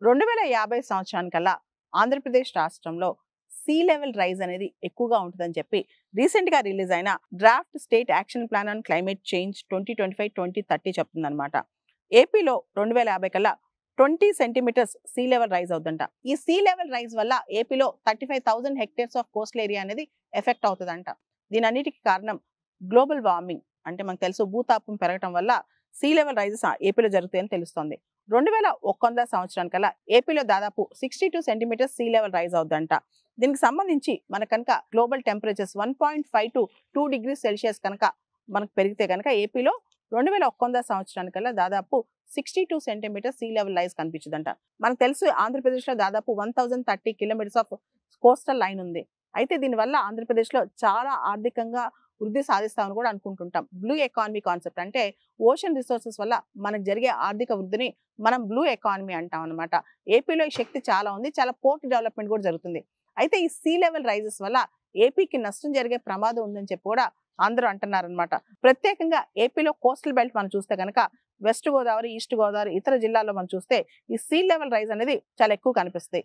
2050 సంవత్సరానికల్లా ఆంధ్రప్రదేశ్ రాష్ట్రంలో sea level rise అనేది ఎక్కువగా ఉంటుందని చెప్పి రీసెంట్ గా రిలీజ్ అయిన draft state action plan on climate change 2025-2030 చెప్తుందన్నమాట. ఏపీలో 2050 కల్లా 20 సెంటీమీటర్స్ సీ లెవెల్ రైజ్ అవుతుందంట. ఈ సీ లెవెల్ రైజ్ వల్ల ఏపీలో 35,000 హెక్టేర్స్ ఆఫ్ కోస్టల్ ఏరియా అనేది ఎఫెక్ట్ అవుతుందంట. దీనన్నిటికీ కారణం గ్లోబల్ వార్మింగ్. అంటే మనకు తెలుసు భూతాపం పెరగటం వల్ల సీ లెవెల్ రైజెస్ ఏపీలో జరుగుతాయని తెలుస్తోంది. 2100 సంవత్సరానికల్లా ఏపీలో దాదాపు 62 సెంటీమీటర్స్ సీ లెవెల్ రైజ్ అవుతుందంట. దీనికి సంబంధించి మన కనుక global temperatures 1.5 to 2 degrees Celsius కనుక మనకు పెరిగితే కనుక ఏపీలో 2100 సంవత్సరానికల్లా దాదాపు 62 సెంటీమీటర్స్ సీ లెవెల్ రైజ్ కనిపించదంట. మనకు తెలుసు ఆంధ్రప్రదేశ్లో దాదాపు 1030 కిలోమీటర్స్ ఆఫ్ కోస్టల్ లైన్ ఉంది. అయితే దీనివల్ల ఆంధ్రప్రదేశ్లో చాలా ఆర్థికంగా వృద్ధి సాధిస్తామని కూడా అనుకుంటుంటాం. బ్లూ ఎకానమీ కాన్సెప్ట్ అంటే ఓషన్ రిసోర్సెస్ వల్ల మనకు జరిగే ఆర్థిక వృద్ధిని మనం బ్లూ ఎకానమీ అంటాం అనమాట. ఏపీలో ఈ శక్తి చాలా ఉంది, చాలా పోర్ట్ డెవలప్మెంట్ కూడా జరుగుతుంది. అయితే ఈ సీ లెవెల్ రైజెస్ వల్ల ఏపీకి నష్టం జరిగే ప్రమాదం ఉందని చెప్పి కూడా అందరూ అంటున్నారనమాట. ప్రత్యేకంగా ఏపీలో కోస్టల్ బెల్ట్ మనం చూస్తే కనుక వెస్ట్ గోదావరి, ఈస్ట్ గోదావరి, ఇతర జిల్లాల్లో మనం చూస్తే ఈ సీ లెవెల్ రైజ్ అనేది చాలా ఎక్కువ కనిపిస్తుంది.